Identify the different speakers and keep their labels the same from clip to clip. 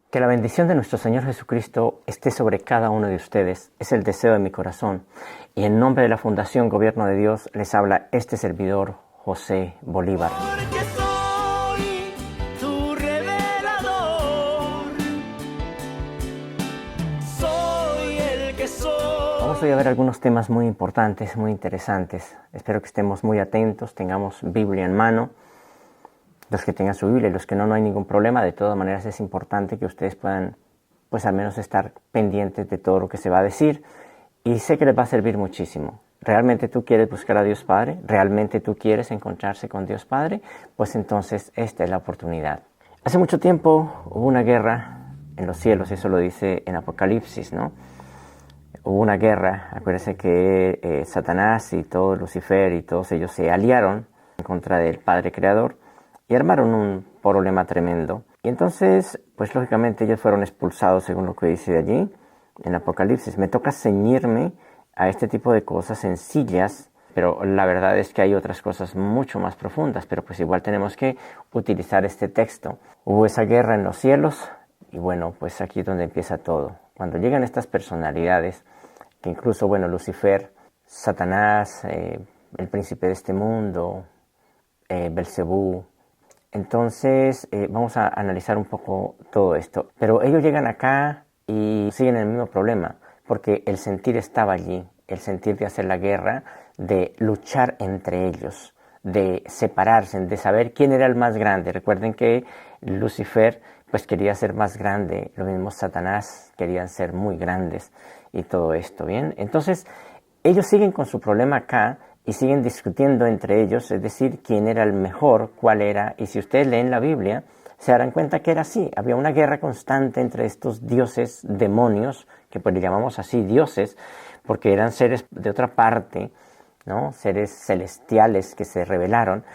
Speaker 1: Que la bendición de nuestro Señor Jesucristo esté sobre cada uno de ustedes. Es el deseo de mi corazón. Y en nombre de la Fundación Gobierno de Dios les habla este servidor, José Bolívar.
Speaker 2: Porque soy tu revelador. Soy el que soy.
Speaker 1: Vamos hoy a ver algunos temas muy importantes, muy interesantes. Espero que estemos muy atentos, tengamos Biblia en mano. Los que tengan su Biblia y los que no hay ningún problema. De todas maneras es importante que ustedes puedan, pues al menos estar pendientes de todo lo que se va a decir. Y sé que les va a servir muchísimo. ¿Realmente tú quieres buscar a Dios Padre? ¿Realmente tú quieres encontrarse con Dios Padre? Pues entonces esta es la oportunidad. Hace mucho tiempo hubo una guerra en los cielos, eso lo dice en Apocalipsis, ¿no? Hubo una guerra, acuérdense que Satanás y todo Lucifer y todos ellos se aliaron en contra del Padre Creador y armaron un problema tremendo. Y entonces, pues lógicamente ellos fueron expulsados según lo que dice allí en Apocalipsis. Me toca ceñirme a este tipo de cosas sencillas, pero la verdad es que hay otras cosas mucho más profundas, pero pues igual tenemos que utilizar este texto. Hubo esa guerra en los cielos y bueno, pues aquí es donde empieza todo. Cuando llegan estas personalidades, que incluso, bueno, Lucifer, Satanás, el príncipe de este mundo, Belcebú. Entonces vamos a analizar un poco todo esto. Pero ellos llegan acá y siguen el mismo problema, porque el sentir estaba allí, el sentir de hacer la guerra, de luchar entre ellos, de separarse, de saber quién era el más grande. Recuerden que Lucifer pues quería ser más grande, lo mismo Satanás querían ser muy grandes y todo esto, ¿bien? Entonces ellos siguen con su problema acá y siguen discutiendo entre ellos, es decir, quién era el mejor, cuál era. Y si ustedes leen la Biblia, se darán cuenta que era así. Había una guerra constante entre estos dioses demonios, que pues le llamamos así dioses, porque eran seres de otra parte, ¿no? Seres celestiales que se rebelaron.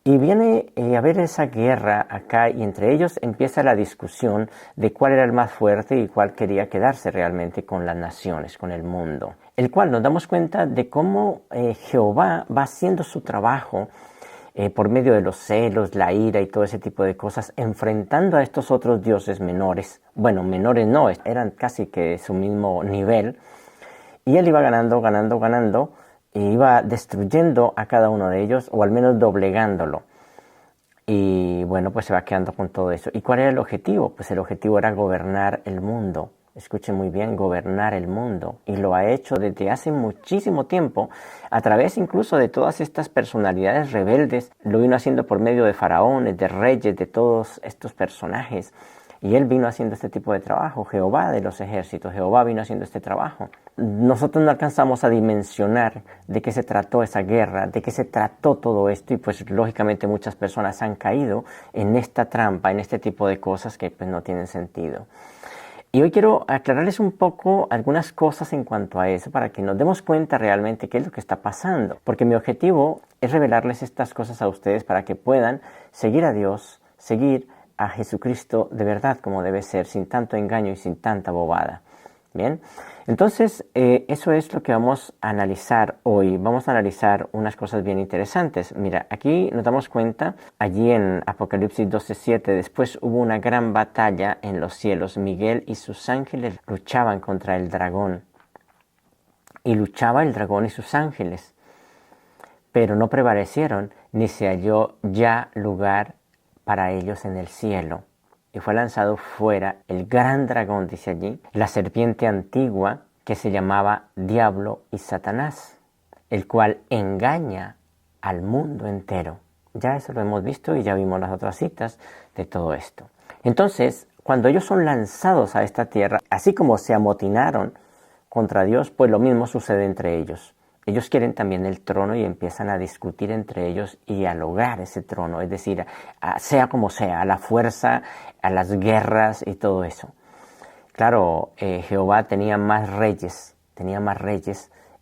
Speaker 1: Y viene a haber esa guerra acá y entre ellos empieza la discusión de cuál era el más fuerte y cuál quería quedarse realmente con las naciones, con el mundo. El cual nos damos cuenta de cómo Jehová va haciendo su trabajo por medio de los celos, la ira y todo ese tipo de cosas, enfrentando a estos otros dioses menores. Bueno, menores no, eran casi que su mismo nivel. Y él iba ganando, e iba destruyendo a cada uno de ellos, o al menos doblegándolo. Y bueno, pues se va quedando con todo eso. ¿Y cuál era el objetivo? Pues el objetivo era gobernar el mundo. Escuchen muy bien, gobernar el mundo. Y lo ha hecho desde hace muchísimo tiempo, a través incluso de todas estas personalidades rebeldes. Lo vino haciendo por medio de faraones, de reyes, de todos estos personajes. Y él vino haciendo este tipo de trabajo. Jehová de los ejércitos, Jehová vino haciendo este trabajo. Nosotros no alcanzamos a dimensionar de qué se trató esa guerra, de qué se trató todo esto, y pues lógicamente muchas personas han caído en esta trampa, en este tipo de cosas que pues no tienen sentido. Y hoy quiero aclararles un poco algunas cosas en cuanto a eso, para que nos demos cuenta realmente qué es lo que está pasando. Porque mi objetivo es revelarles estas cosas a ustedes para que puedan seguir a Dios, seguir a Jesucristo de verdad como debe ser, sin tanto engaño y sin tanta bobada. Bien, entonces eso es lo que vamos a analizar hoy. Vamos a analizar unas cosas bien interesantes. Mira, aquí nos damos cuenta, allí en Apocalipsis 12:7, después hubo una gran batalla en los cielos. Miguel y sus ángeles luchaban contra el dragón. Y luchaba el dragón y sus ángeles, pero no prevalecieron, ni se halló ya lugar para ellos en el cielo. Y fue lanzado fuera el gran dragón, dice allí, la serpiente antigua que se llamaba Diablo y Satanás, el cual engaña al mundo entero. Ya eso lo hemos visto y ya vimos las otras citas de todo esto. Entonces, cuando ellos son lanzados a esta tierra, así como se amotinaron contra Dios, pues lo mismo sucede entre ellos. Ellos quieren también el trono y empiezan a discutir entre ellos y a lograr ese trono, es decir, sea como sea, a la fuerza, a las guerras y todo eso. Claro, Jehová tenía más reyes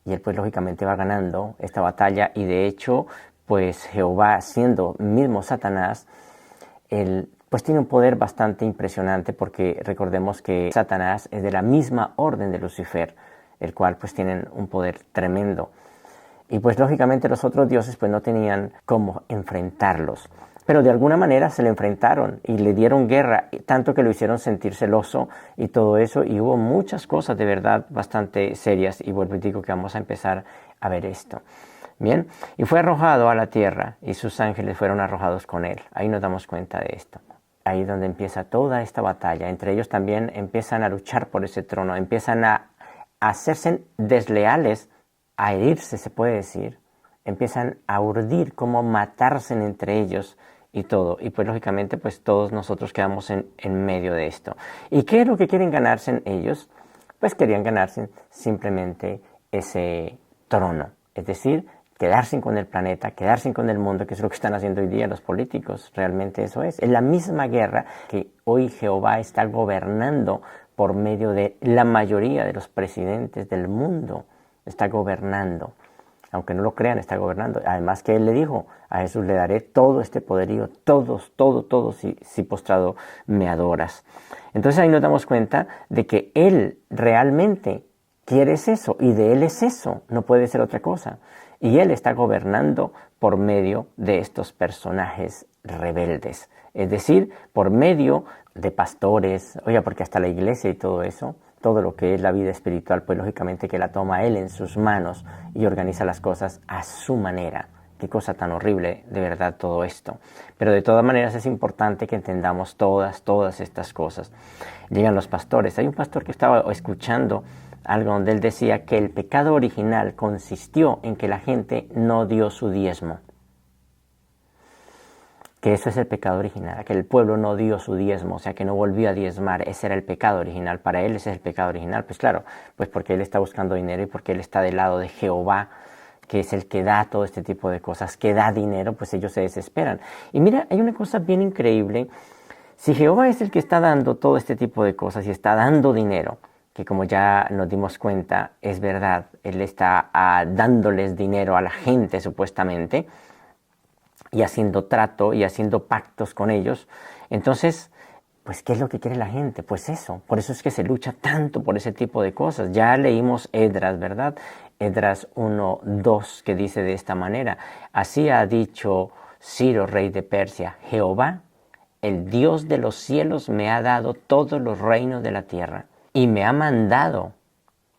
Speaker 1: y él pues lógicamente va ganando esta batalla, y de hecho pues Jehová, siendo mismo Satanás, él pues tiene un poder bastante impresionante, porque recordemos que Satanás es de la misma orden de Lucifer, el cual pues tienen un poder tremendo. Y pues lógicamente los otros dioses pues no tenían cómo enfrentarlos. pero de alguna manera se le enfrentaron y le dieron guerra, tanto que lo hicieron sentir celoso y todo eso, y hubo muchas cosas de verdad bastante serias, y vuelvo y digo que vamos a empezar a ver esto. Bien, y fue arrojado a la tierra y sus ángeles fueron arrojados con él. Ahí nos damos cuenta de esto. Ahí es donde empieza toda esta batalla. Entre ellos también empiezan a luchar por ese trono, empiezan a hacerse desleales, a herirse, se puede decir. Empiezan a urdir cómo matarse entre ellos y todo. Y pues lógicamente pues todos nosotros quedamos en medio de esto. ¿Y qué es lo que quieren ganarse ellos? Pues querían ganarse simplemente ese trono. Es decir, quedarse con el planeta, quedarse con el mundo, que es lo que están haciendo hoy día los políticos. Realmente eso es. Es la misma guerra que hoy Jehová está gobernando por medio de la mayoría de los presidentes del mundo. Está gobernando. Aunque no lo crean, está gobernando. Además que Él le dijo, a Jesús le daré todo este poderío, todo, si postrado me adoras. Entonces ahí nos damos cuenta de que Él realmente quiere eso, y de Él es eso, no puede ser otra cosa. Y Él está gobernando por medio de estos personajes rebeldes. Es decir, por medio de pastores, oiga, porque hasta la iglesia y todo eso, todo lo que es la vida espiritual, pues lógicamente que la toma Él en sus manos y organiza las cosas a su manera. Qué cosa tan horrible, de verdad, todo esto. Pero de todas maneras es importante que entendamos todas estas cosas. Llegan los pastores. Hay un pastor que estaba escuchando algo donde él decía que el pecado original consistió en que la gente no dio su diezmo. Que eso es el pecado original, que el pueblo no dio su diezmo, o sea, que no volvió a diezmar. Ese era el pecado original. Para él ese es el pecado original. Pues claro, pues porque él está buscando dinero y porque él está del lado de Jehová, que es el que da todo este tipo de cosas, que da dinero, pues ellos se desesperan. Y mira, hay una cosa bien increíble. Si Jehová es el que está dando todo este tipo de cosas y está dando dinero, que como ya nos dimos cuenta, es verdad, Él está dándoles dinero a la gente supuestamente, y haciendo trato y haciendo pactos con ellos. Entonces, pues, ¿qué es lo que quiere la gente? Pues eso, por eso es que se lucha tanto por ese tipo de cosas. Ya leímos Esdras, ¿verdad? Esdras 1:2, que dice de esta manera: así ha dicho Ciro, rey de Persia, Jehová, el Dios de los cielos, me ha dado todos los reinos de la tierra, y me ha mandado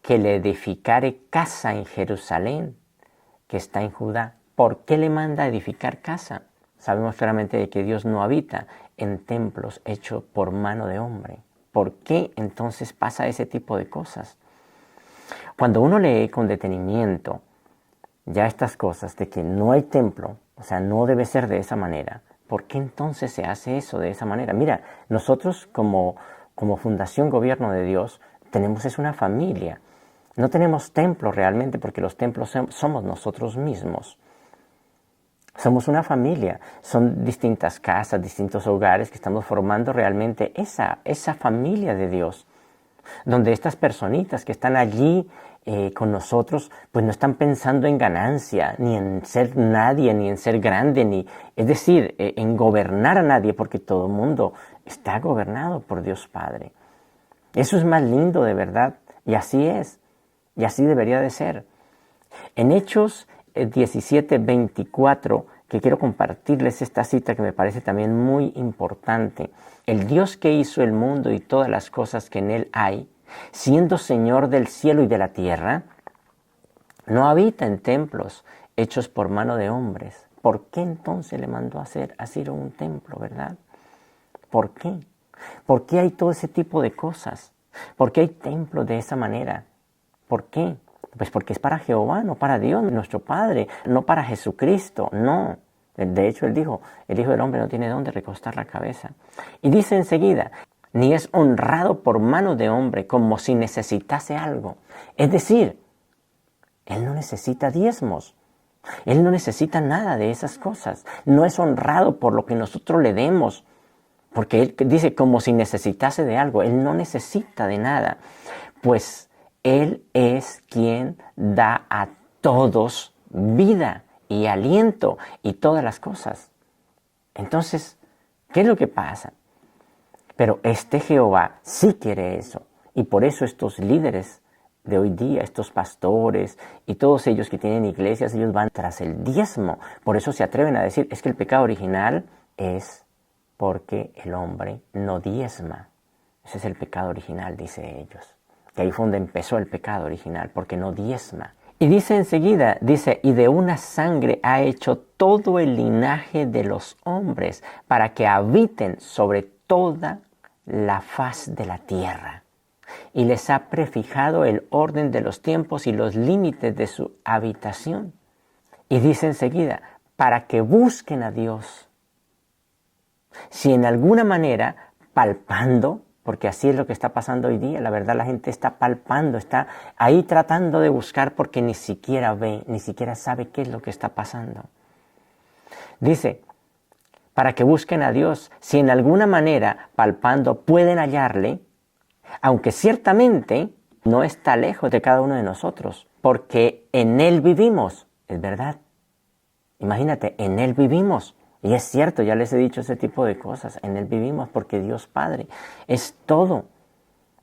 Speaker 1: que le edificare casa en Jerusalén, que está en Judá. ¿Por qué le manda a edificar casa? Sabemos claramente de que Dios no habita en templos hechos por mano de hombre. ¿Por qué entonces pasa ese tipo de cosas? Cuando uno lee con detenimiento ya estas cosas de que no hay templo, o sea, no debe ser de esa manera, ¿por qué entonces se hace eso de esa manera? Mira, nosotros como Fundación Gobierno de Dios tenemos una familia. No tenemos templo realmente, porque los templos somos nosotros mismos. Somos una familia, son distintas casas, distintos hogares que estamos formando realmente esa familia de Dios, donde estas personitas que están allí con nosotros, pues no están pensando en ganancia, ni en ser nadie, ni en ser grande, es decir, en gobernar a nadie, porque todo el mundo está gobernado por Dios Padre. Eso es más lindo de verdad, y así es, y así debería de ser. En Hechos 17:24, que quiero compartirles esta cita que me parece también muy importante. El Dios que hizo el mundo y todas las cosas que en él hay, siendo Señor del cielo y de la tierra, no habita en templos hechos por mano de hombres. ¿Por qué entonces le mandó a hacer a Ciro un templo, verdad? ¿Por qué? ¿Por qué hay todo ese tipo de cosas? ¿Por qué hay templos de esa manera? ¿Por qué? Pues porque es para Jehová, no para Dios, nuestro Padre, no para Jesucristo, no. De hecho, Él dijo, el Hijo del Hombre no tiene dónde recostar la cabeza. Y dice enseguida, ni es honrado por mano de hombre como si necesitase algo. Es decir, Él no necesita diezmos. Él no necesita nada de esas cosas. No es honrado por lo que nosotros le demos. Porque Él dice como si necesitase de algo. Él no necesita de nada. Pues Él es quien da a todos vida y aliento y todas las cosas. Entonces, ¿qué es lo que pasa? Pero este Jehová sí quiere eso. Y por eso estos líderes de hoy día, estos pastores y todos ellos que tienen iglesias, ellos van tras el diezmo. Por eso se atreven a decir, es que el pecado original es porque el hombre no diezma. Ese es el pecado original, dice ellos. Que ahí fue donde empezó el pecado original, porque no diezma. Y dice enseguida, y de una sangre ha hecho todo el linaje de los hombres para que habiten sobre toda la faz de la tierra. Y les ha prefijado el orden de los tiempos y los límites de su habitación. Y dice enseguida, para que busquen a Dios. Si en alguna manera, palpando, porque así es lo que está pasando hoy día, la verdad la gente está palpando, está ahí tratando de buscar porque ni siquiera ve, ni siquiera sabe qué es lo que está pasando. Dice, para que busquen a Dios, si en alguna manera, palpando, pueden hallarle, aunque ciertamente no está lejos de cada uno de nosotros, porque en Él vivimos, es verdad. Imagínate, en Él vivimos. Y es cierto, ya les he dicho ese tipo de cosas. En Él vivimos porque Dios Padre es todo.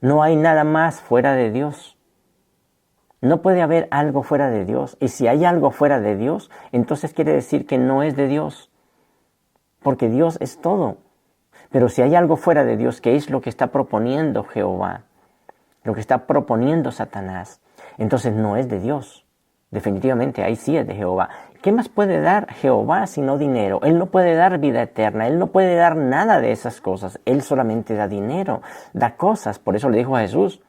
Speaker 1: No hay nada más fuera de Dios. No puede haber algo fuera de Dios. Y si hay algo fuera de Dios, entonces quiere decir que no es de Dios. Porque Dios es todo. Pero si hay algo fuera de Dios, que es lo que está proponiendo Jehová, lo que está proponiendo Satanás, entonces no es de Dios. Definitivamente, ahí sí es de Jehová. ¿Qué más puede dar Jehová sino dinero? Él no puede dar vida eterna, Él no puede dar nada de esas cosas. Él solamente da dinero, da cosas. Por eso le dijo a Jesús,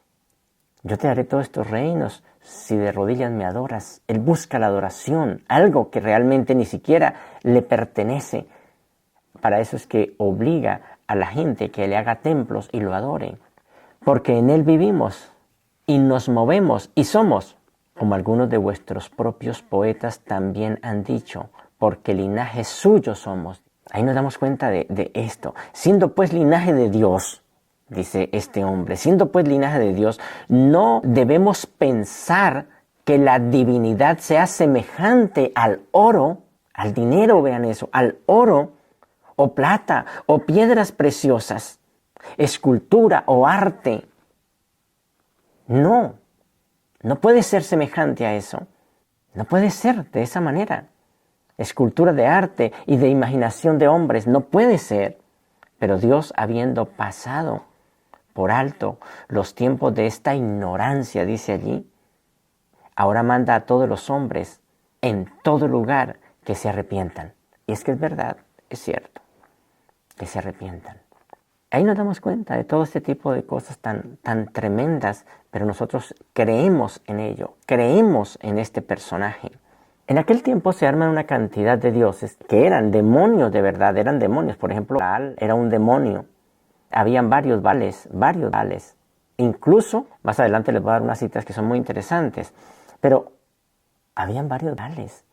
Speaker 1: yo te daré todos estos reinos si de rodillas me adoras. Él busca la adoración, algo que realmente ni siquiera le pertenece. Para eso es que obliga a la gente que le haga templos y lo adore. Porque en Él vivimos y nos movemos y somos, como algunos de vuestros propios poetas también han dicho, porque linaje suyo somos. Ahí nos damos cuenta de esto. Siendo pues linaje de Dios, dice este hombre, siendo pues linaje de Dios, no debemos pensar que la divinidad sea semejante al oro, al dinero, vean eso, al oro, o plata, o piedras preciosas, escultura o arte. No. No puede ser semejante a eso. No puede ser de esa manera. Escultura de arte y de imaginación de hombres, no puede ser. Pero Dios, habiendo pasado por alto los tiempos de esta ignorancia, dice allí, ahora manda a todos los hombres en todo lugar que se arrepientan. Y es que es verdad, es cierto, que se arrepientan. Ahí nos damos cuenta de todo este tipo de cosas tan tremendas, pero nosotros creemos en ello, creemos en este personaje. En aquel tiempo se arman una cantidad de dioses que eran demonios de verdad, eran demonios. Por ejemplo, Baal era un demonio. Habían varios Baales. Incluso, más adelante les voy a dar unas citas que son muy interesantes, pero habían varios Baales.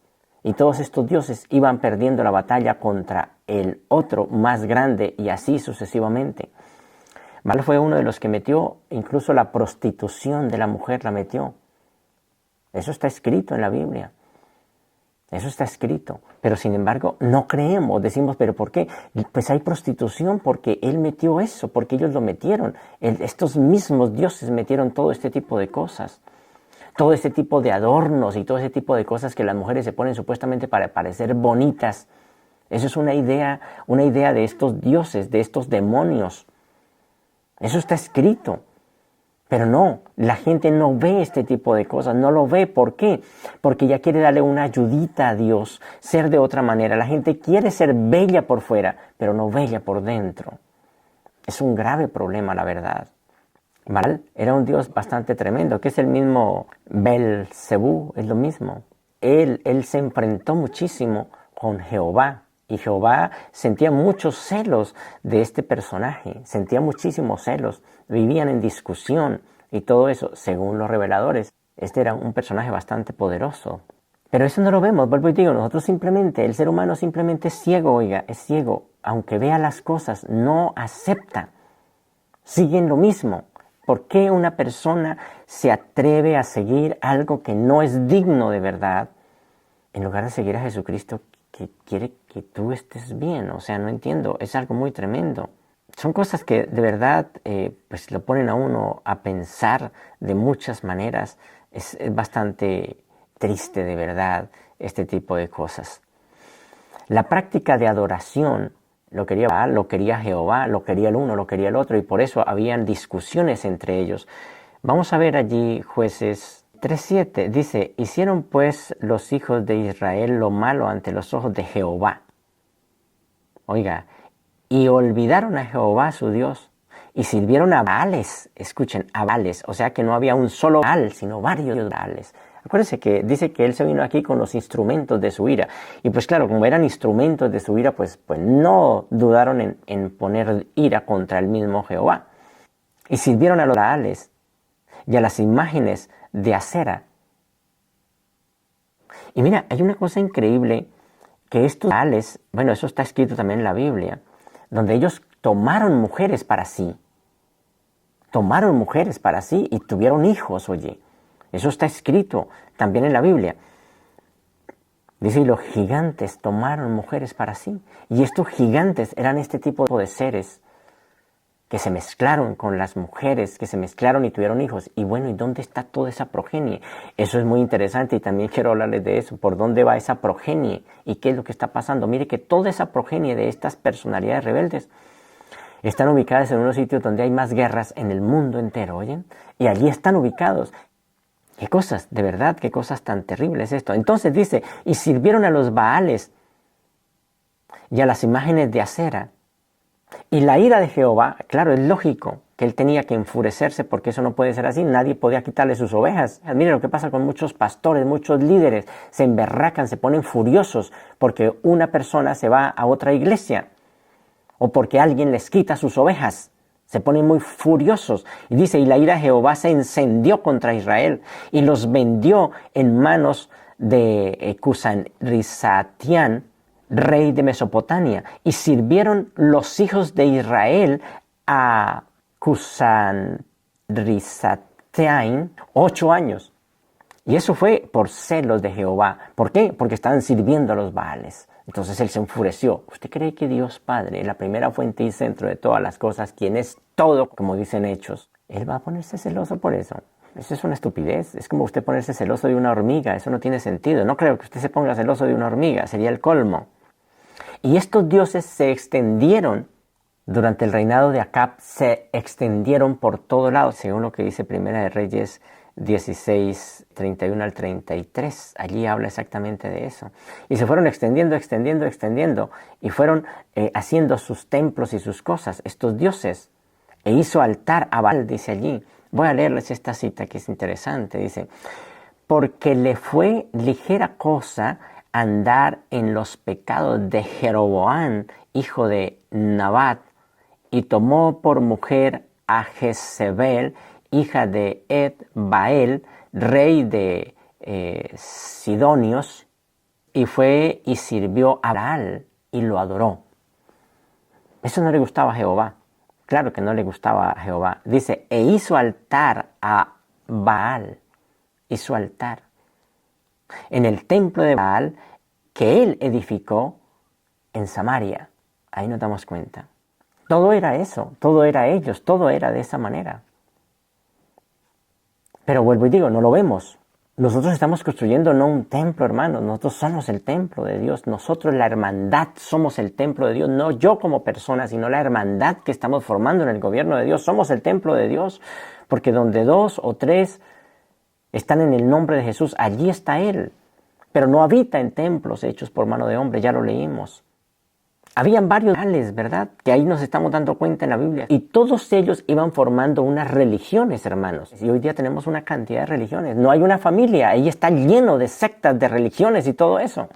Speaker 1: Y todos estos dioses iban perdiendo la batalla contra el otro más grande y así sucesivamente. Baal fue uno de los que metió, incluso la prostitución de la mujer la metió. Eso está escrito en la Biblia. Eso está escrito. Pero sin embargo no creemos, decimos, ¿pero por qué? Pues hay prostitución porque él metió eso, porque ellos lo metieron. Estos mismos dioses metieron todo este tipo de cosas. Todo ese tipo de adornos y todo ese tipo de cosas que las mujeres se ponen supuestamente para parecer bonitas. Eso es una idea de estos dioses, de estos demonios. Eso está escrito. Pero no, la gente no ve este tipo de cosas, no lo ve. ¿Por qué? Porque ya quiere darle una ayudita a Dios, ser de otra manera. La gente quiere ser bella por fuera, pero no bella por dentro. Es un grave problema, la verdad. Baal era un dios bastante tremendo, que es el mismo Belcebú, es lo mismo. Él se enfrentó muchísimo con Jehová, y Jehová sentía muchos celos de este personaje, sentía muchísimos celos, vivían en discusión y todo eso, según los reveladores. Este era un personaje bastante poderoso. Pero eso no lo vemos, vuelvo y digo, nosotros simplemente, el ser humano simplemente es ciego, oiga, es ciego. Aunque vea las cosas, no acepta, siguen lo mismo. ¿Por qué una persona se atreve a seguir algo que no es digno de verdad en lugar de seguir a Jesucristo que quiere que tú estés bien? O sea, no entiendo, es algo muy tremendo. Son cosas que de verdad pues lo ponen a uno a pensar de muchas maneras. Es bastante triste de verdad este tipo de cosas. La práctica de adoración lo quería Baal, lo quería Jehová, lo quería el uno, lo quería el otro, y por eso habían discusiones entre ellos. Vamos a ver allí Jueces 3:7, dice, hicieron pues los hijos de Israel lo malo ante los ojos de Jehová. Oiga, y olvidaron a Jehová su Dios, y sirvieron a Baales, escuchen, a Baales, o sea que no había un solo Baal, sino varios Baales. Acuérdense que dice que él se vino aquí con los instrumentos de su ira. Y pues claro, como eran instrumentos de su ira, pues no dudaron en poner ira contra el mismo Jehová. Y sirvieron a los Baales y a las imágenes de acera. Y mira, hay una cosa increíble, que estos Baales, bueno, eso está escrito también en la Biblia, donde ellos tomaron mujeres para sí. Tomaron mujeres para sí y tuvieron hijos, oye. Eso está escrito también en la Biblia. Dice, y los gigantes tomaron mujeres para sí. Y estos gigantes eran este tipo de seres que se mezclaron con las mujeres, que se mezclaron y tuvieron hijos. Y bueno, ¿y dónde está toda esa progenie? Eso es muy interesante y también quiero hablarles de eso. ¿Por dónde va esa progenie? ¿Y qué es lo que está pasando? Mire que toda esa progenie de estas personalidades rebeldes están ubicadas en unos sitios donde hay más guerras en el mundo entero, ¿oyen? Y allí están ubicados. ¿Qué cosas? De verdad, qué cosas tan terribles esto. Entonces dice, y sirvieron a los Baales y a las imágenes de acera. Y la ira de Jehová, claro, es lógico que él tenía que enfurecerse porque eso no puede ser así. Nadie podía quitarle sus ovejas. Miren lo que pasa con muchos pastores, muchos líderes. Se emberracan, se ponen furiosos porque una persona se va a otra iglesia o porque alguien les quita sus ovejas. Se ponen muy furiosos. Y dice, y la ira de Jehová se encendió contra Israel y los vendió en manos de Cushan-Risatián, rey de Mesopotamia. Y sirvieron los hijos de Israel a Cushan-Risatián 8 años. Y eso fue por celos de Jehová. ¿Por qué? Porque estaban sirviendo a los Baales. Entonces él se enfureció. ¿Usted cree que Dios Padre, la primera fuente y centro de todas las cosas, quien es todo, como dicen Hechos, él va a ponerse celoso por eso? Eso es una estupidez. Es como usted ponerse celoso de una hormiga. Eso no tiene sentido. No creo que usted se ponga celoso de una hormiga. Sería el colmo. Y estos dioses se extendieron durante el reinado de Acab, se extendieron por todo lado, según lo que dice Primera de Reyes 16, 31 al 33. Allí habla exactamente de eso. Y se fueron extendiendo, y fueron haciendo sus templos y sus cosas, estos dioses. E hizo altar a Baal, dice allí. Voy a leerles esta cita que es interesante. Dice, porque le fue ligera cosa andar en los pecados de Jeroboam, hijo de Nabat, y tomó por mujer a Jezebel, hija de Ed-Bael, rey de Sidonios, y fue y sirvió a Baal y lo adoró. Eso no le gustaba a Jehová. Claro que no le gustaba a Jehová. Dice, e hizo altar a Baal. Hizo altar en el templo de Baal que él edificó en Samaria. Ahí nos damos cuenta. Todo era eso, todo era ellos, todo era de esa manera. Pero vuelvo y digo, no lo vemos. Nosotros estamos construyendo no un templo, hermanos. Nosotros somos el templo de Dios. Nosotros, la hermandad, somos el templo de Dios. No yo como persona, sino la hermandad que estamos formando en el gobierno de Dios. Somos el templo de Dios. Porque donde 2 o 3 están en el nombre de Jesús, allí está Él. Pero no habita en templos hechos por mano de hombre. Ya lo leímos. Habían varios Baales, ¿verdad? Que ahí nos estamos dando cuenta en la Biblia. Y todos ellos iban formando unas religiones, hermanos. Y hoy día tenemos una cantidad de religiones. No hay una familia. Ahí está lleno de sectas, de religiones y todo eso.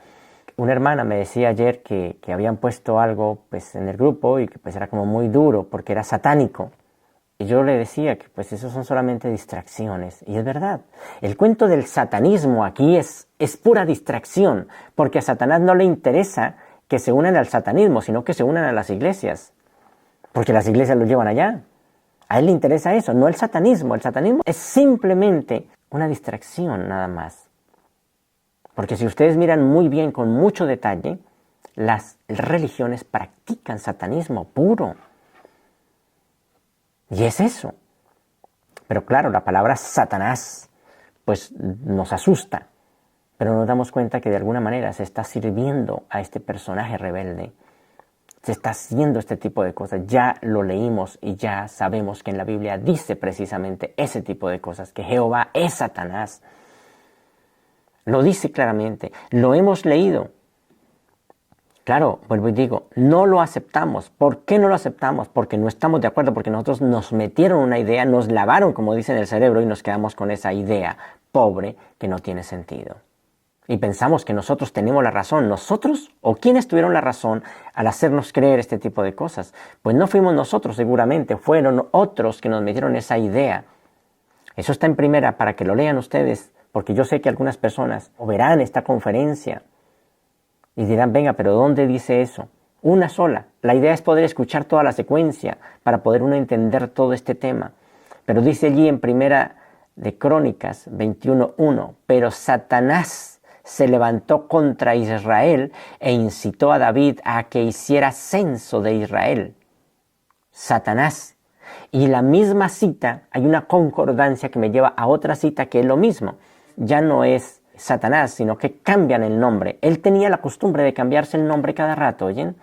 Speaker 1: Una hermana me decía ayer que habían puesto algo pues, en el grupo y que pues, era como muy duro porque era satánico. Y yo le decía que pues eso son solamente distracciones. Y es verdad. El cuento del satanismo aquí es pura distracción. Porque a Satanás no le interesa que se unan al satanismo, sino que se unan a las iglesias. Porque las iglesias los llevan allá. A él le interesa eso, no el satanismo. El satanismo es simplemente una distracción nada más. Porque si ustedes miran muy bien, con mucho detalle, las religiones practican satanismo puro. Y es eso. Pero claro, la palabra Satanás pues nos asusta. Pero nos damos cuenta que de alguna manera se está sirviendo a este personaje rebelde. se está haciendo este tipo de cosas. Ya lo leímos y ya sabemos que en la Biblia dice precisamente ese tipo de cosas, que Jehová es Satanás. Lo dice claramente, lo hemos leído. Claro, vuelvo y digo, no lo aceptamos. ¿Por qué no lo aceptamos? Porque no estamos de acuerdo, porque nosotros nos metieron una idea, nos lavaron, como dicen, el cerebro y nos quedamos con esa idea pobre que no tiene sentido. Y pensamos que nosotros tenemos la razón. ¿Nosotros o quiénes tuvieron la razón al hacernos creer este tipo de cosas? Pues no fuimos nosotros seguramente, fueron otros que nos metieron esa idea. Eso está en primera para que lo lean ustedes, porque yo sé que algunas personas verán esta conferencia y dirán, venga, pero ¿dónde dice eso? Una sola. La idea es poder escuchar toda la secuencia para poder uno entender todo este tema. Pero dice allí en primera de Crónicas 21:1, pero Satanás se levantó contra Israel e incitó a David a que hiciera censo de Israel. Satanás. Y la misma cita, hay una concordancia que me lleva a otra cita que es lo mismo. Ya no es Satanás, sino que cambian el nombre. Él tenía la costumbre de cambiarse el nombre cada rato, ¿oyen?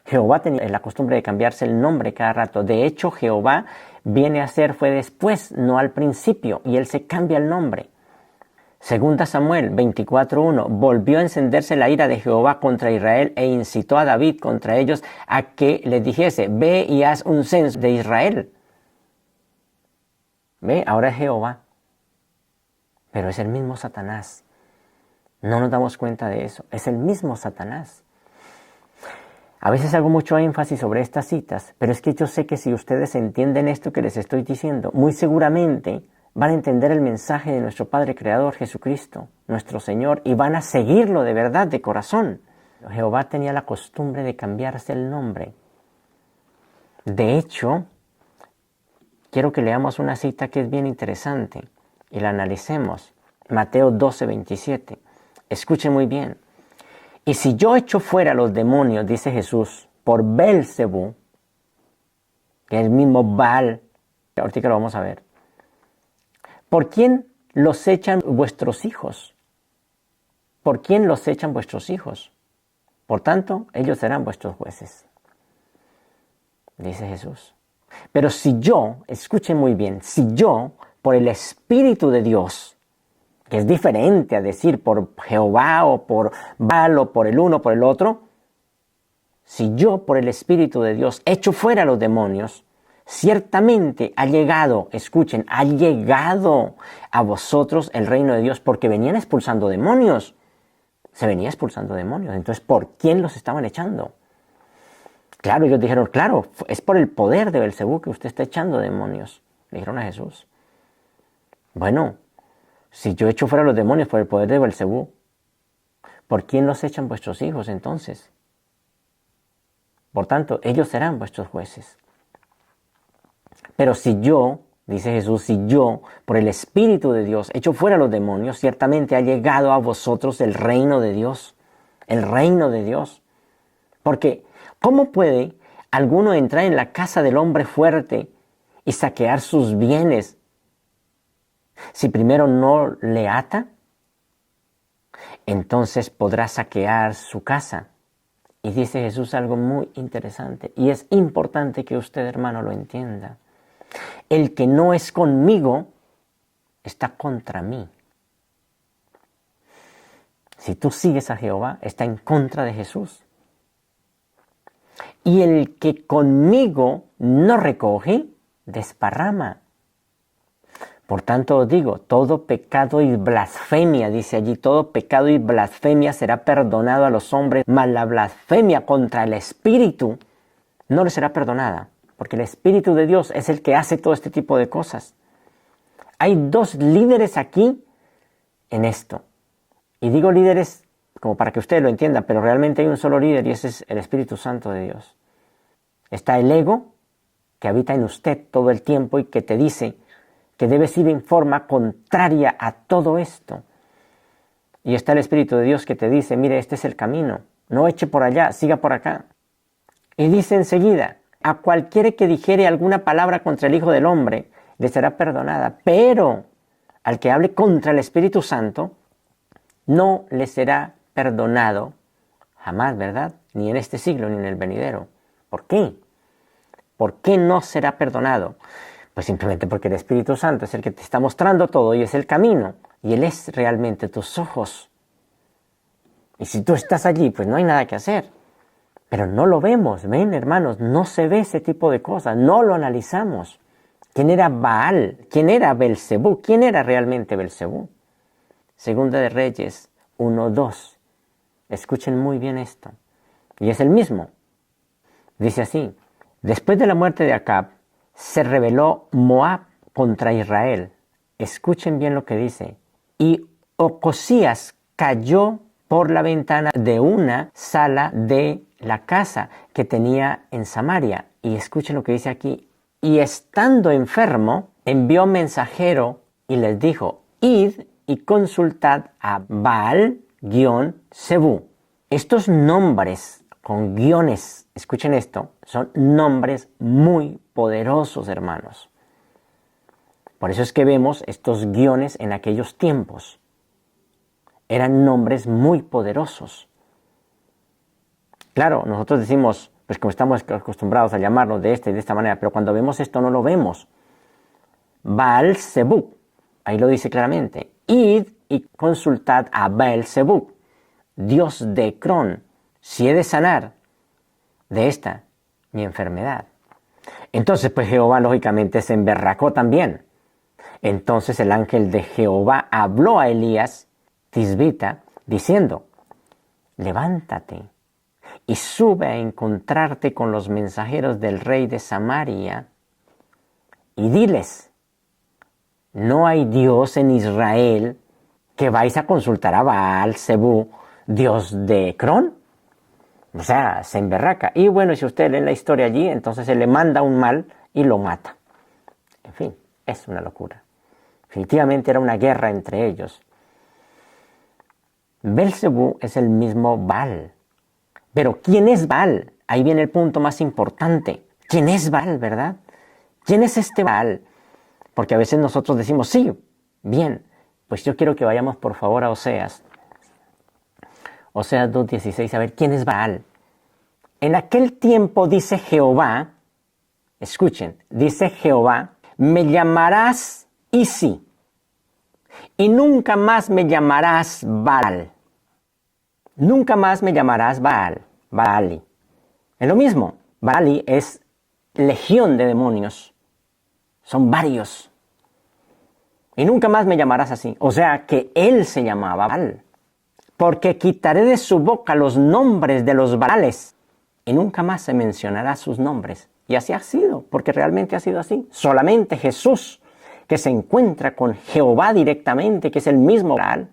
Speaker 1: Jehová tenía la costumbre de cambiarse el nombre cada rato. De hecho, Jehová viene a ser, fue después, no al principio, y él se cambia el nombre. Segunda Samuel 24:1, volvió a encenderse la ira de Jehová contra Israel e incitó a David contra ellos a que les dijese, ve y haz un censo de Israel. Ve, ahora es Jehová, pero es el mismo Satanás. No nos damos cuenta de eso, es el mismo Satanás. A veces hago mucho énfasis sobre estas citas, pero es que yo sé que si ustedes entienden esto que les estoy diciendo, muy seguramente van a entender el mensaje de nuestro Padre Creador Jesucristo, nuestro Señor, y van a seguirlo de verdad, de corazón. Jehová tenía la costumbre de cambiarse el nombre. De hecho, quiero que leamos una cita que es bien interesante y la analicemos. Mateo 12:27. Escuchen muy bien. Y si yo echo fuera los demonios, dice Jesús, por Belcebú, que es el mismo Baal, ahorita lo vamos a ver, ¿por quién los echan vuestros hijos? ¿Por quién los echan vuestros hijos? Por tanto, ellos serán vuestros jueces, dice Jesús. Pero si yo, escuchen muy bien, si yo, por el Espíritu de Dios, que es diferente a decir por Jehová o por Baal o por el uno o por el otro, si yo, por el Espíritu de Dios, echo fuera los demonios, ciertamente ha llegado, escuchen, ha llegado a vosotros el reino de Dios, porque venían expulsando demonios. Se venía expulsando demonios. Entonces, ¿por quién los estaban echando? Claro, ellos dijeron, claro, es por el poder de Belcebú que usted está echando demonios. Le dijeron a Jesús. Bueno, si yo echo fuera los demonios por el poder de Belcebú, ¿por quién los echan vuestros hijos entonces? Por tanto, ellos serán vuestros jueces. Pero si yo, dice Jesús, si yo, por el Espíritu de Dios, echo fuera los demonios, ciertamente ha llegado a vosotros el reino de Dios. El reino de Dios. Porque, ¿cómo puede alguno entrar en la casa del hombre fuerte y saquear sus bienes si primero no le ata? Entonces podrá saquear su casa. Y dice Jesús algo muy interesante. Y es importante que usted, hermano, lo entienda. El que no es conmigo está contra mí. Si tú sigues a Jehová, está en contra de Jesús. Y el que conmigo no recoge, desparrama. Por tanto os digo, todo pecado y blasfemia, dice allí, todo pecado y blasfemia será perdonado a los hombres, mas la blasfemia contra el Espíritu no le será perdonada, porque el Espíritu de Dios es el que hace todo este tipo de cosas. Hay dos líderes aquí en esto. Y digo líderes como para que ustedes lo entiendan, pero realmente hay un solo líder y ese es el Espíritu Santo de Dios. Está el ego, que habita en usted todo el tiempo y que te dice que debes ir en forma contraria a todo esto. Y está el Espíritu de Dios que te dice, mire, este es el camino, no eche por allá, siga por acá. Y dice enseguida, a cualquiera que dijere alguna palabra contra el Hijo del Hombre, le será perdonada, pero al que hable contra el Espíritu Santo, no le será perdonado Jamás, ¿verdad? Ni en este siglo ni en el venidero. ¿Por qué? ¿Por qué no será perdonado? Pues simplemente porque el Espíritu Santo es el que te está mostrando todo y es el camino. Y Él es realmente tus ojos. Y si tú estás allí, pues no hay nada que hacer. Pero no lo vemos, ¿ven, hermanos? No se ve ese tipo de cosas, no lo analizamos. ¿Quién era Baal? ¿Quién era Belcebú? ¿Quién era realmente Belcebú? Segunda de Reyes 1:2. Escuchen muy bien esto. Y es el mismo. Dice así: después de la muerte de Acab, se rebeló Moab contra Israel. Escuchen bien lo que dice. Y Ocosías cayó por la ventana de una sala de la casa que tenía en Samaria. Y escuchen lo que dice aquí. Y estando enfermo, envió mensajero y les dijo: id y consultad a Baal-Zebú. Estos nombres con guiones, escuchen esto, son nombres muy poderosos, hermanos. Por eso es que vemos estos guiones en aquellos tiempos. Eran nombres muy poderosos. Claro, nosotros decimos, pues como estamos acostumbrados a llamarlos de esta y de esta manera, pero cuando vemos esto no lo vemos. Baal-Zebú, ahí lo dice claramente. Id y consultad a Baal-Zebú, dios de Ecrón, si he de sanar de esta mi enfermedad. Entonces pues Jehová lógicamente se emberracó también. Entonces el ángel de Jehová habló a Elías Tisbita diciendo: levántate y sube a encontrarte con los mensajeros del rey de Samaria y diles: no hay Dios en Israel, que vais a consultar a Baal-Zebú, dios de Ecrón. O sea, se emberraca. Y bueno, si usted lee la historia allí, entonces se le manda un mal y lo mata. En fin, es una locura. Definitivamente era una guerra entre ellos. Belcebú es el mismo Baal. Pero ¿quién es Baal? Ahí viene el punto más importante. ¿Quién es Baal, verdad? ¿Quién es este Baal? Porque a veces nosotros decimos, sí, bien, pues yo quiero que vayamos por favor a Oseas. Oseas 2:16, a ver, ¿quién es Baal? En aquel tiempo dice Jehová, escuchen, dice Jehová: me llamarás Isi, y nunca más me llamarás Baal. Nunca más me llamarás Baal, Baali. Es lo mismo, Baali es legión de demonios, son varios. Y nunca más me llamarás así. O sea que él se llamaba Baal. Porque quitaré de su boca los nombres de los Baales y nunca más se mencionará sus nombres. Y así ha sido, porque realmente ha sido así. Solamente Jesús, que se encuentra con Jehová directamente, que es el mismo Baal,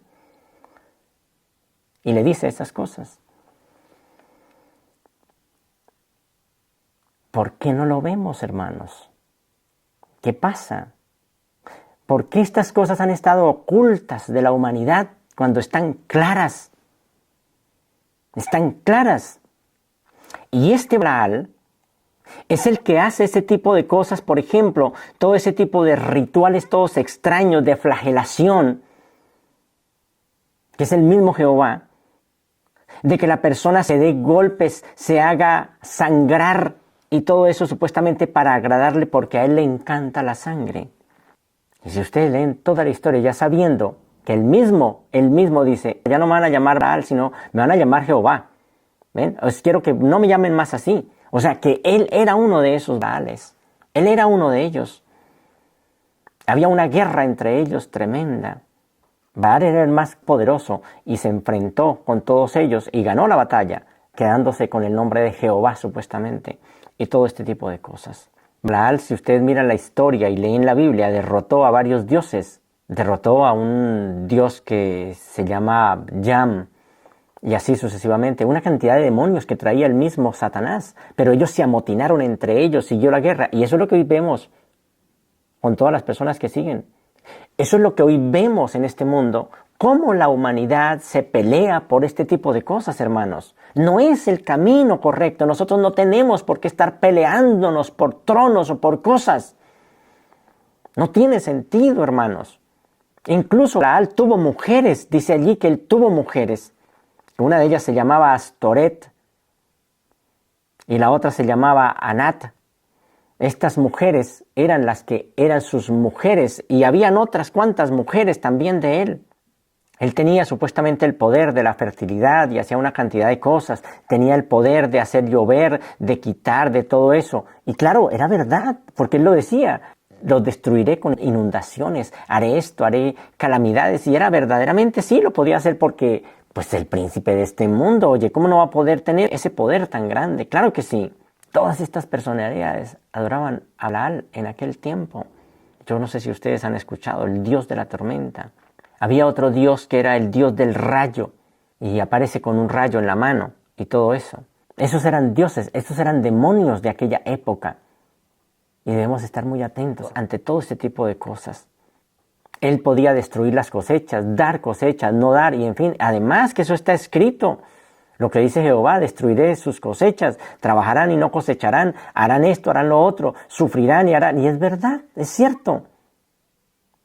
Speaker 1: y le dice estas cosas. ¿Por qué no lo vemos, hermanos? ¿Qué pasa? ¿Por qué estas cosas han estado ocultas de la humanidad cuando están claras? Están claras. Y este Baal es el que hace ese tipo de cosas, por ejemplo, todo ese tipo de rituales todos extraños de flagelación, que es el mismo Jehová, de que la persona se dé golpes, se haga sangrar y todo eso supuestamente para agradarle porque a él le encanta la sangre. Y si ustedes leen toda la historia ya sabiendo que él mismo dice, ya no me van a llamar Baal, sino me van a llamar Jehová. ¿Ven? Os quiero que no me llamen más así. O sea, que él era uno de esos Baales. Él era uno de ellos. Había una guerra entre ellos tremenda. Baal era el más poderoso y se enfrentó con todos ellos y ganó la batalla, quedándose con el nombre de Jehová supuestamente. Y todo este tipo de cosas. Baal, si ustedes miran la historia y leen la Biblia, derrotó a varios dioses. Derrotó a un dios que se llama Yam, y así sucesivamente. Una cantidad de demonios que traía el mismo Satanás. Pero ellos se amotinaron entre ellos, siguió la guerra. Y eso es lo que hoy vemos con todas las personas que siguen. Eso es lo que hoy vemos en este mundo. Cómo la humanidad se pelea por este tipo de cosas, hermanos. No es el camino correcto. Nosotros no tenemos por qué estar peleándonos por tronos o por cosas. No tiene sentido, hermanos. Incluso Baal tuvo mujeres. Dice allí que él tuvo mujeres. Una de ellas se llamaba Astoret y la otra se llamaba Anat. Estas mujeres eran las que eran sus mujeres y habían otras cuantas mujeres también de él. Él tenía supuestamente el poder de la fertilidad y hacía una cantidad de cosas. Tenía el poder de hacer llover, de quitar, de todo eso. Y claro, era verdad, porque él lo decía. Los destruiré con inundaciones, haré esto, haré calamidades. Y era verdaderamente sí, lo podía hacer porque, pues, el príncipe de este mundo, oye, ¿cómo no va a poder tener ese poder tan grande? Claro que sí. Todas estas personalidades adoraban a Baal en aquel tiempo. Yo no sé si ustedes han escuchado, el dios de la tormenta. Había otro dios que era el dios del rayo y aparece con un rayo en la mano y todo eso. Esos eran dioses, esos eran demonios de aquella época. Y debemos estar muy atentos ante todo este tipo de cosas. Él podía destruir las cosechas, dar cosechas, no dar, y en fin, además que eso está escrito. Lo que dice Jehová, destruiré sus cosechas, trabajarán y no cosecharán, harán esto, harán lo otro, sufrirán y harán. Y es verdad, es cierto.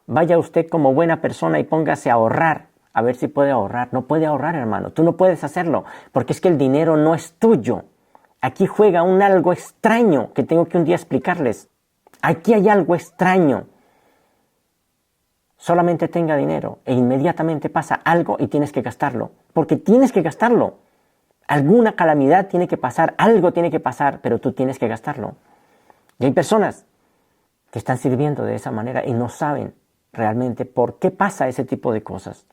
Speaker 1: Vaya usted como buena persona y póngase a ahorrar, a ver si puede ahorrar. No puede ahorrar, hermano, tú no puedes hacerlo, porque es que el dinero no es tuyo. Aquí juega un algo extraño que tengo que un día explicarles. Aquí hay algo extraño. Solamente tenga dinero e inmediatamente pasa algo y tienes que gastarlo, porque tienes que gastarlo. Alguna calamidad tiene que pasar, algo tiene que pasar, pero tú tienes que gastarlo. Y hay personas que están sirviendo de esa manera y no saben realmente por qué pasa ese tipo de cosas.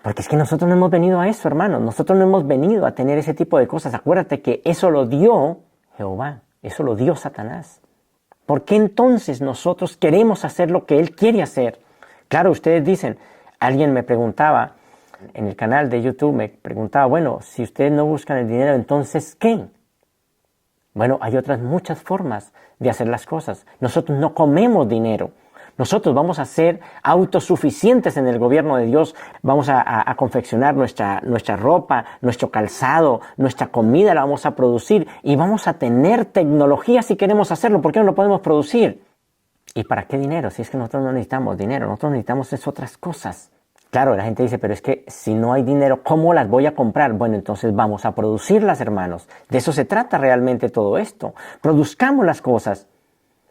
Speaker 1: Porque es que nosotros no hemos venido a eso, hermanos. Nosotros no hemos venido a tener ese tipo de cosas. Acuérdate que eso lo dio Jehová, eso lo dio Satanás. ¿Por qué entonces nosotros queremos hacer lo que él quiere hacer? Claro, ustedes dicen, alguien me preguntaba en el canal de YouTube, me preguntaba, bueno, si ustedes no buscan el dinero, entonces ¿qué? Bueno, hay otras muchas formas de hacer las cosas. Nosotros no comemos dinero. Nosotros vamos a ser autosuficientes en el gobierno de Dios. Vamos a confeccionar nuestra ropa, nuestro calzado, nuestra comida la vamos a producir y vamos a tener tecnología si queremos hacerlo. ¿Por qué no lo podemos producir? ¿Y para qué dinero? Si es que nosotros no necesitamos dinero, nosotros necesitamos es otras cosas. Claro, la gente dice, pero es que si no hay dinero, ¿cómo las voy a comprar? Bueno, entonces vamos a producirlas, hermanos. De eso se trata realmente todo esto. Produzcamos las cosas.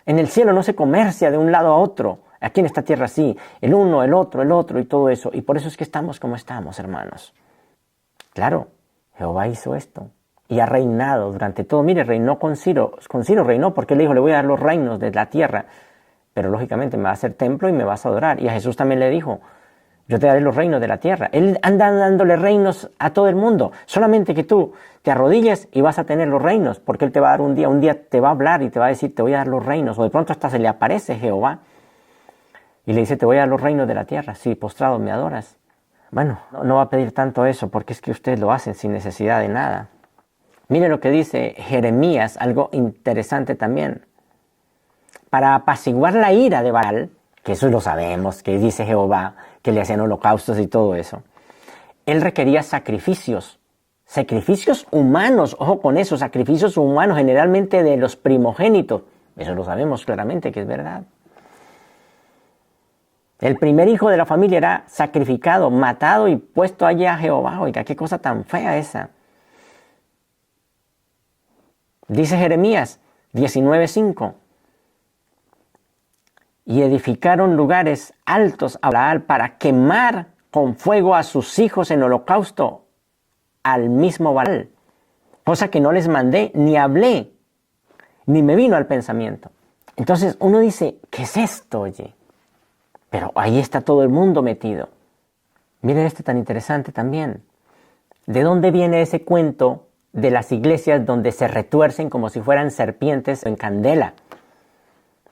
Speaker 1: En el cielo no se comercia de un lado a otro. Aquí en esta tierra sí. El uno, el otro y todo eso. Y por eso es que estamos como estamos, hermanos. Claro, Jehová hizo esto. Y ha reinado durante todo. Mire, reinó con Ciro. Con Ciro reinó porque él dijo, le voy a dar los reinos de la tierra. Pero lógicamente me va a hacer templo y me vas a adorar. Y a Jesús también le dijo, yo te daré los reinos de la tierra. Él anda dándole reinos a todo el mundo. Solamente que tú te arrodilles y vas a tener los reinos. Porque Él te va a dar un día te va a hablar y te va a decir, te voy a dar los reinos. O de pronto hasta se le aparece Jehová. Y le dice, te voy a dar los reinos de la tierra. Si postrado me adoras. Bueno, no va a pedir tanto eso porque es que ustedes lo hacen sin necesidad de nada. Mire lo que dice Jeremías, algo interesante también. Para apaciguar la ira de Baal, que eso lo sabemos, que dice Jehová, que le hacían holocaustos y todo eso. Él requería sacrificios humanos, ojo con eso, sacrificios humanos generalmente de los primogénitos. Eso lo sabemos claramente que es verdad. El primer hijo de la familia era sacrificado, matado y puesto allí a Jehová. Oiga, qué cosa tan fea esa. Dice Jeremías 19:5. Y edificaron lugares altos a Baal para quemar con fuego a sus hijos en holocausto al mismo Baal. Cosa que no les mandé, ni hablé, ni me vino al pensamiento. Entonces uno dice, ¿qué es esto, oye? Pero ahí está todo el mundo metido. Miren esto tan interesante también. ¿De dónde viene ese cuento de las iglesias donde se retuercen como si fueran serpientes en candela?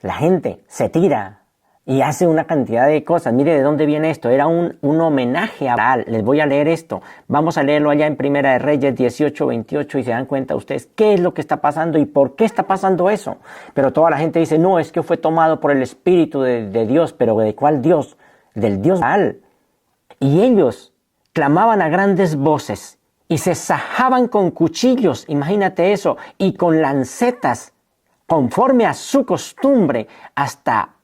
Speaker 1: La gente se tira y hace una cantidad de cosas. Mire de dónde viene esto. Era un homenaje a Baal. Les voy a leer esto. Vamos a leerlo allá en Primera de Reyes 18:28 y se dan cuenta ustedes qué es lo que está pasando y por qué está pasando eso. Pero toda la gente dice, no, es que fue tomado por el Espíritu de Dios. ¿Pero de cuál Dios? Del Dios Baal. Y ellos clamaban a grandes voces y se sajaban con cuchillos, imagínate eso, y con lancetas, conforme a su costumbre, hasta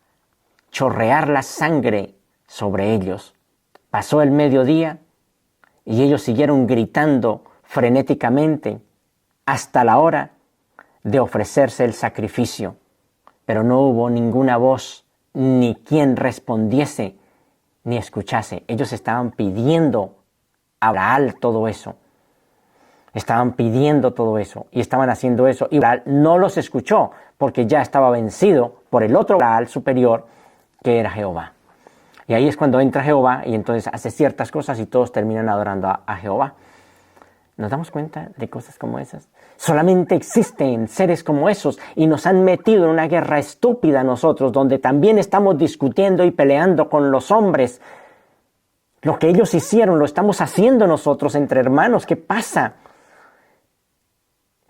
Speaker 1: chorrear la sangre sobre ellos. Pasó el mediodía Y ellos siguieron gritando frenéticamente hasta la hora de ofrecerse el sacrificio. Pero no hubo ninguna voz, ni quien respondiese, ni escuchase. Ellos estaban pidiendo a Baal todo eso. Estaban pidiendo todo eso y estaban haciendo eso. Y Baal no los escuchó porque ya estaba vencido por el otro Baal superior que era Jehová. Y ahí es cuando entra Jehová y entonces hace ciertas cosas y todos terminan adorando a Jehová. ¿Nos damos cuenta de cosas como esas? Solamente existen seres como esos y nos han metido en una guerra estúpida nosotros, donde también estamos discutiendo y peleando con los hombres. Lo que ellos hicieron lo estamos haciendo nosotros entre hermanos. ¿Qué pasa?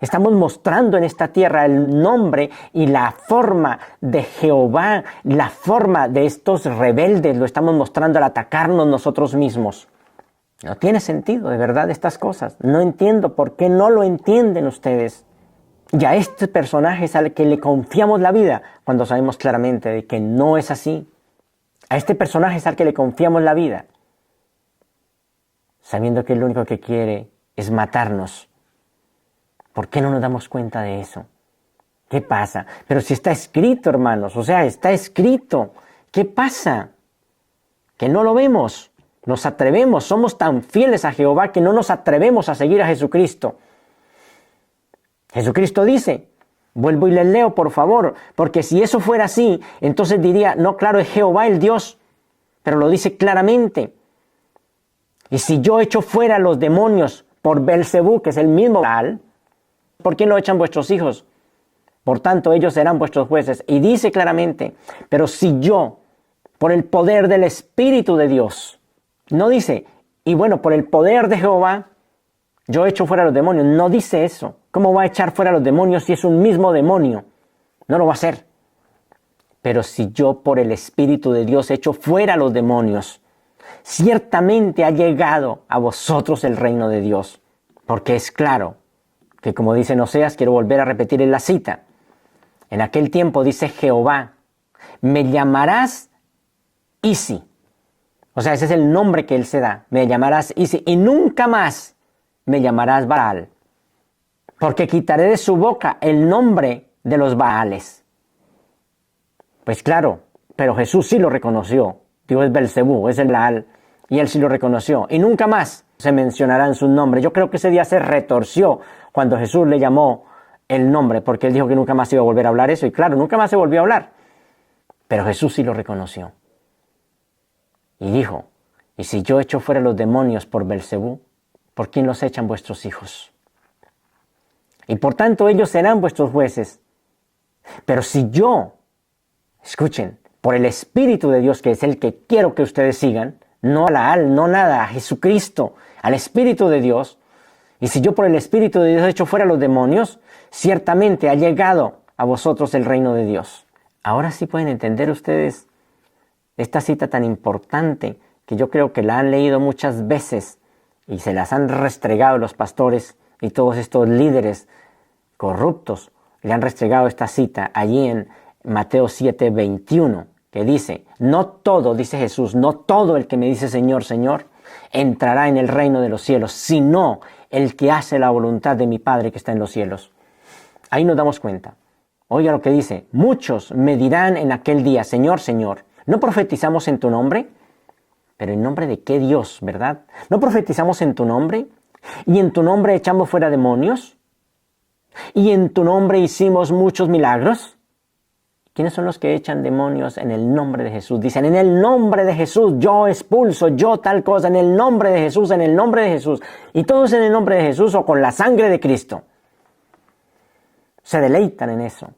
Speaker 1: Estamos mostrando en esta tierra el nombre y la forma de Jehová, la forma de estos rebeldes, lo estamos mostrando al atacarnos nosotros mismos. No tiene sentido, de verdad, estas cosas. No entiendo por qué no lo entienden ustedes. Y a este personaje es al que le confiamos la vida, cuando sabemos claramente de que no es así. A este personaje es al que le confiamos la vida, sabiendo que lo único que quiere es matarnos. ¿Por qué no nos damos cuenta de eso? ¿Qué pasa? Pero si está escrito, hermanos, o sea, está escrito. ¿Qué pasa? Que no lo vemos. Nos atrevemos, somos tan fieles a Jehová que no nos atrevemos a seguir a Jesucristo. Jesucristo dice, vuelvo y les leo por favor, porque si eso fuera así, entonces diría, no, claro, es Jehová el Dios, pero lo dice claramente. Y si yo echo fuera a los demonios por Belcebú, que es el mismo Baal, ¿por quién lo echan vuestros hijos? Por tanto, ellos serán vuestros jueces. Y dice claramente, pero si yo, por el poder del Espíritu de Dios, no dice, y bueno, por el poder de Jehová, yo echo fuera a los demonios. No dice eso. ¿Cómo va a echar fuera a los demonios si es un mismo demonio? No lo va a hacer. Pero si yo, por el Espíritu de Dios, echo fuera a los demonios, ciertamente ha llegado a vosotros el reino de Dios. Porque es claro que, como dice en Oseas, quiero volver a repetir en la cita. En aquel tiempo dice Jehová, me llamarás Isi. O sea, ese es el nombre que él se da. Me llamarás Isi y nunca más me llamarás Baal. Porque quitaré de su boca el nombre de los Baales. Pues claro, pero Jesús sí lo reconoció. Digo, es Belcebú, es el Baal. Y él sí lo reconoció. Y nunca más se mencionarán sus nombres. Yo creo que ese día se retorció cuando Jesús le llamó el nombre, porque él dijo que nunca más iba a volver a hablar eso. Y claro, nunca más se volvió a hablar. Pero Jesús sí lo reconoció. Y dijo, y si yo echo fuera los demonios por Belcebú, ¿por quién los echan vuestros hijos? Y por tanto ellos serán vuestros jueces. Pero si yo, escuchen, por el Espíritu de Dios, que es el que quiero que ustedes sigan, no a Baal, no nada, a Jesucristo, al Espíritu de Dios, y si yo por el Espíritu de Dios echo fuera los demonios, ciertamente ha llegado a vosotros el reino de Dios. Ahora sí pueden entender ustedes esta cita tan importante que yo creo que la han leído muchas veces y se las han restregado los pastores y todos estos líderes corruptos. Le han restregado esta cita allí en Mateo 7:21, que dice, no todo, dice Jesús, no todo el que me dice Señor, Señor, entrará en el reino de los cielos, sino el que hace la voluntad de mi Padre que está en los cielos. Ahí nos damos cuenta. Oiga lo que dice, muchos me dirán en aquel día, Señor, Señor, ¿no profetizamos en tu nombre? Pero ¿en nombre de qué Dios, verdad? ¿No profetizamos en tu nombre? ¿Y en tu nombre echamos fuera demonios? ¿Y en tu nombre hicimos muchos milagros? ¿Quiénes son los que echan demonios en el nombre de Jesús? Dicen, en el nombre de Jesús, yo expulso, yo tal cosa, en el nombre de Jesús, en el nombre de Jesús. Y todos en el nombre de Jesús o con la sangre de Cristo. Se deleitan en eso.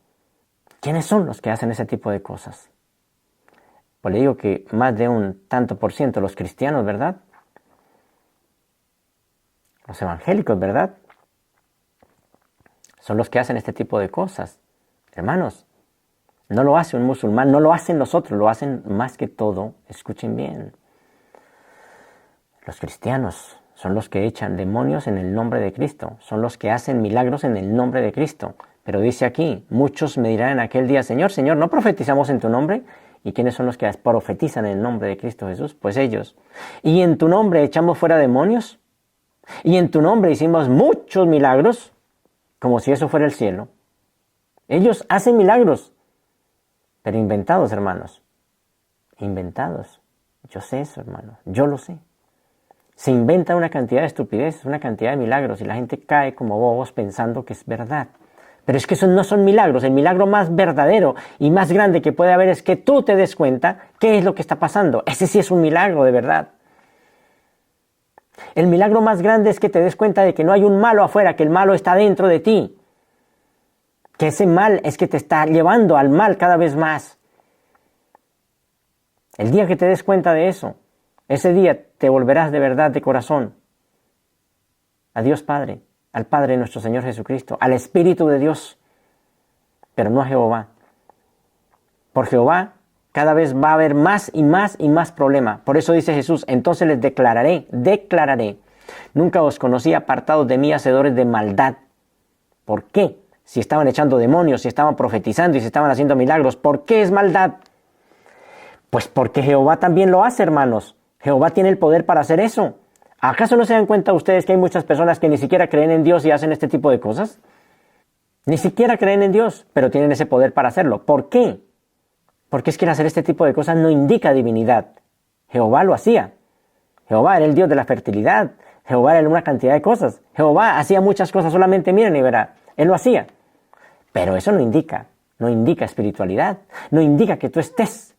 Speaker 1: ¿Quiénes son los que hacen ese tipo de cosas? Pues le digo que más de un tanto por ciento los cristianos, ¿verdad? Los evangélicos, ¿verdad? Son los que hacen este tipo de cosas. Hermanos, no lo hace un musulmán, no lo hacen los otros, lo hacen más que todo, escuchen bien. Los cristianos son los que echan demonios en el nombre de Cristo, son los que hacen milagros en el nombre de Cristo. Pero dice aquí, muchos me dirán en aquel día, Señor, Señor, ¿no profetizamos en tu nombre? ¿Y quiénes son los que profetizan en el nombre de Cristo Jesús? Pues ellos. ¿Y en tu nombre echamos fuera demonios? Y en tu nombre hicimos muchos milagros, como si eso fuera el cielo. Ellos hacen milagros, pero inventados, hermanos. Inventados. Yo sé eso, hermano. Yo lo sé. Se inventa una cantidad de estupidez, una cantidad de milagros, y la gente cae como bobos pensando que es verdad. Pero es que esos no son milagros. El milagro más verdadero y más grande que puede haber es que tú te des cuenta qué es lo que está pasando. Ese sí es un milagro de verdad. El milagro más grande es que te des cuenta de que no hay un malo afuera, que el malo está dentro de ti. Que ese mal es que te está llevando al mal cada vez más. El día que te des cuenta de eso, ese día te volverás de verdad de corazón a Dios Padre, al Padre de nuestro Señor Jesucristo, al Espíritu de Dios, pero no a Jehová. Por Jehová cada vez va a haber más y más y más problema. Por eso dice Jesús, entonces les declararé, nunca os conocí apartados de mí, hacedores de maldad. ¿Por qué? Si estaban echando demonios, si estaban profetizando y si estaban haciendo milagros, ¿por qué es maldad? Pues porque Jehová también lo hace, hermanos. Jehová tiene el poder para hacer eso. ¿Acaso no se dan cuenta ustedes que hay muchas personas que ni siquiera creen en Dios y hacen este tipo de cosas? Ni siquiera creen en Dios, pero tienen ese poder para hacerlo. ¿Por qué? Porque es que el hacer este tipo de cosas no indica divinidad. Jehová lo hacía. Jehová era el Dios de la fertilidad. Jehová era una cantidad de cosas. Jehová hacía muchas cosas, solamente miren y verá. Él lo hacía. Pero eso no indica espiritualidad. No indica que tú estés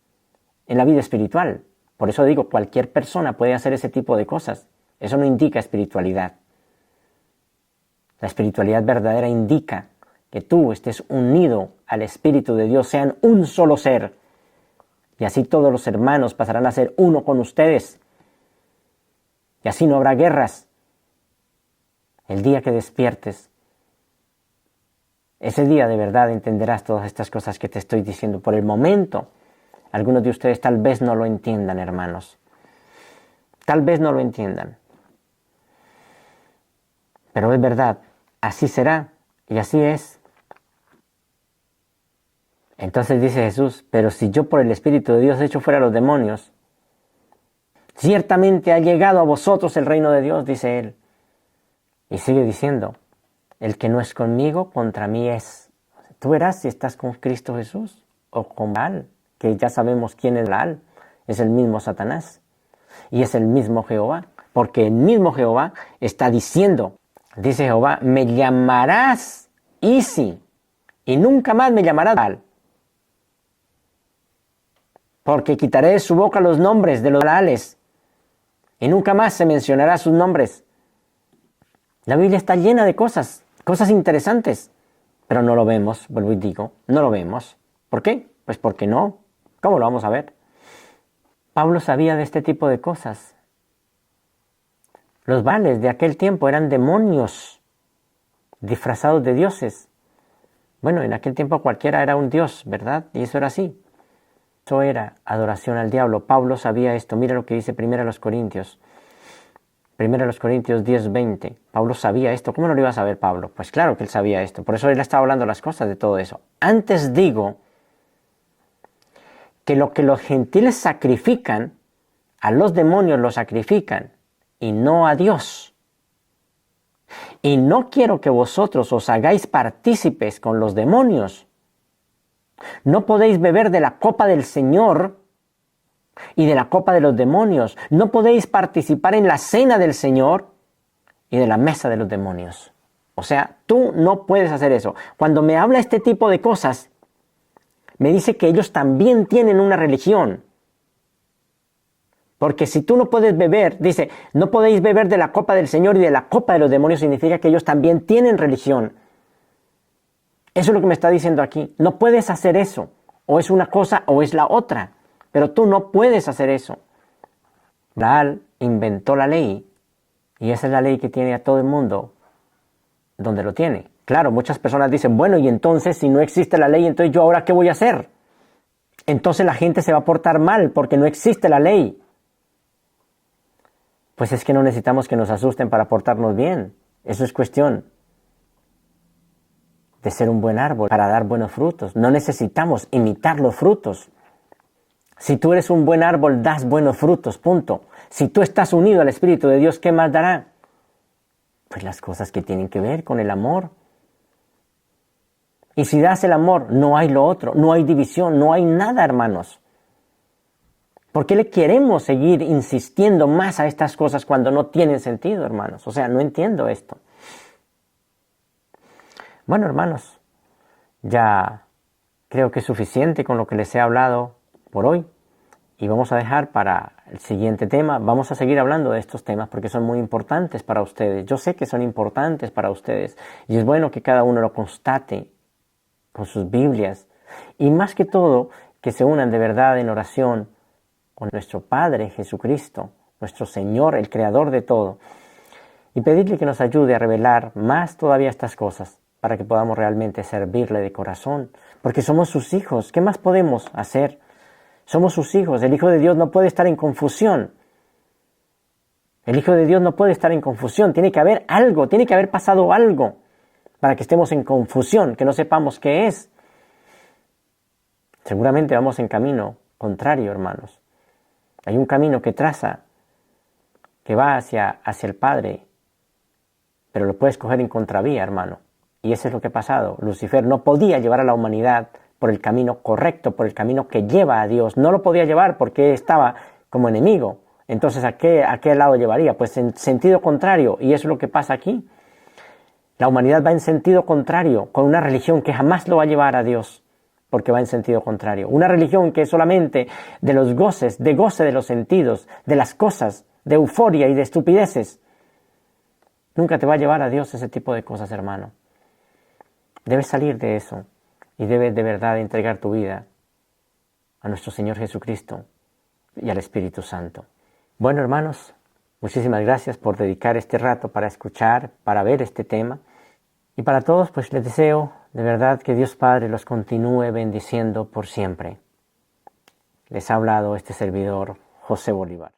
Speaker 1: en la vida espiritual. Por eso digo, cualquier persona puede hacer ese tipo de cosas. Eso no indica espiritualidad. La espiritualidad verdadera indica que tú estés unido al Espíritu de Dios, sean un solo ser. Y así todos los hermanos pasarán a ser uno con ustedes. Y así no habrá guerras. El día que despiertes, ese día de verdad entenderás todas estas cosas que te estoy diciendo. Por el momento, algunos de ustedes tal vez no lo entiendan, hermanos. Tal vez no lo entiendan. Pero es verdad, así será y así es. Entonces dice Jesús, pero si yo por el Espíritu de Dios echo fuera a los demonios, ciertamente ha llegado a vosotros el reino de Dios, dice él. Y sigue diciendo, el que no es conmigo, contra mí es. Tú verás si estás con Cristo Jesús o con Baal, que ya sabemos quién es Baal. Es el mismo Satanás y es el mismo Jehová, porque el mismo Jehová está diciendo, dice Jehová, me llamarás Isi y nunca más me llamarás Baal, porque quitaré de su boca los nombres de los Baales y nunca más se mencionará sus nombres. La Biblia está llena de cosas interesantes, pero no lo vemos, vuelvo y digo, no lo vemos. ¿Por qué? Pues porque no. ¿Cómo lo vamos a ver? Pablo sabía de este tipo de cosas. Los Baales de aquel tiempo eran demonios disfrazados de dioses. Bueno, en aquel tiempo cualquiera era un dios, ¿verdad? Y eso era así. Eso era adoración al diablo. Pablo sabía esto. Mira lo que dice 1 Corintios. 1 Corintios 10:20. Pablo sabía esto. ¿Cómo no lo iba a saber Pablo? Pues claro que él sabía esto. Por eso él estaba hablando las cosas de todo eso. Antes digo que lo que los gentiles sacrifican, a los demonios los sacrifican y no a Dios. Y no quiero que vosotros os hagáis partícipes con los demonios. No podéis beber de la copa del Señor y de la copa de los demonios. No podéis participar en la cena del Señor y de la mesa de los demonios. O sea, tú no puedes hacer eso. Cuando me habla este tipo de cosas, me dice que ellos también tienen una religión. Porque si tú no puedes beber, dice, no podéis beber de la copa del Señor y de la copa de los demonios, significa que ellos también tienen religión. Eso es lo que me está diciendo aquí. No puedes hacer eso. O es una cosa o es la otra. Pero tú no puedes hacer eso. Baal inventó la ley. Y esa es la ley que tiene a todo el mundo donde lo tiene. Claro, muchas personas dicen, bueno, y entonces si no existe la ley, entonces yo ahora ¿qué voy a hacer? Entonces la gente se va a portar mal porque no existe la ley. Pues es que no necesitamos que nos asusten para portarnos bien. Eso es cuestión de ser un buen árbol para dar buenos frutos. No necesitamos imitar los frutos. Si tú eres un buen árbol, das buenos frutos, punto. Si tú estás unido al Espíritu de Dios, ¿qué más dará? Pues las cosas que tienen que ver con el amor. Y si das el amor, no hay lo otro, no hay división, no hay nada, hermanos. ¿Por qué le queremos seguir insistiendo más a estas cosas cuando no tienen sentido, hermanos? O sea, no entiendo esto. Bueno, hermanos, ya creo que es suficiente con lo que les he hablado por hoy. Y vamos a dejar para el siguiente tema. Vamos a seguir hablando de estos temas porque son muy importantes para ustedes. Yo sé que son importantes para ustedes. Y es bueno que cada uno lo constate con sus Biblias. Y más que todo, que se unan de verdad en oración con nuestro Padre Jesucristo, nuestro Señor, el Creador de todo. Y pedirle que nos ayude a revelar más todavía estas cosas para que podamos realmente servirle de corazón. Porque somos sus hijos. ¿Qué más podemos hacer? Somos sus hijos. El Hijo de Dios no puede estar en confusión. El Hijo de Dios no puede estar en confusión. Tiene que haber algo, tiene que haber pasado algo para que estemos en confusión, que no sepamos qué es. Seguramente vamos en camino contrario, hermanos. Hay un camino que traza, que va hacia el Padre, pero lo puedes coger en contravía, hermano. Y eso es lo que ha pasado. Lucifer no podía llevar a la humanidad por el camino correcto, por el camino que lleva a Dios. No lo podía llevar porque estaba como enemigo. Entonces, ¿a qué lado llevaría? Pues en sentido contrario. Y eso es lo que pasa aquí. La humanidad va en sentido contrario con una religión que jamás lo va a llevar a Dios, porque va en sentido contrario. Una religión que es solamente de los goces, de goce de los sentidos, de las cosas, de euforia y de estupideces. Nunca te va a llevar a Dios ese tipo de cosas, hermano. Debes salir de eso y debes de verdad entregar tu vida a nuestro Señor Jesucristo y al Espíritu Santo. Bueno, hermanos, muchísimas gracias por dedicar este rato para escuchar, para ver este tema. Y para todos, pues les deseo de verdad que Dios Padre los continúe bendiciendo por siempre. Les ha hablado este servidor, José Bolívar.